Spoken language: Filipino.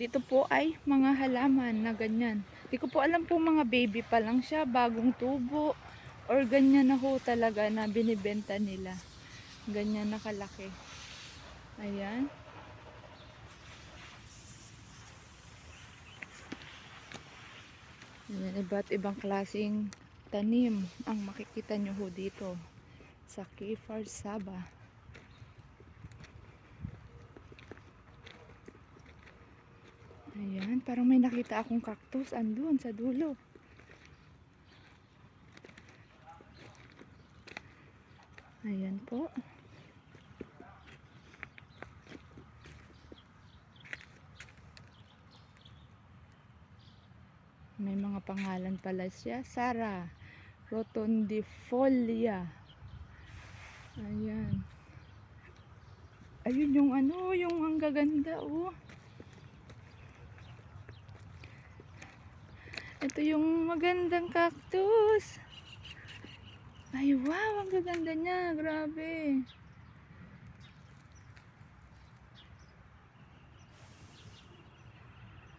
Dito po ay mga halaman na ganyan. Di ko po alam po mga baby pa lang siya, bagong tubo. Or ganyan na ho talaga na binibenta nila. Ganyan na kalaki. Ayan. Ayan, iba't ibang klaseng tanim ang makikita nyo ho dito sa Kfar Saba. Ayan, parang may nakita akong cactus andun sa dulo. Ayan po. May mga pangalan pala siya. Sara rotundifolia. Ayan. Ayun yung ano, yung ang gaganda oh. Ito yung magandang cactus. Ay wow, ang gaganda niya. Grabe.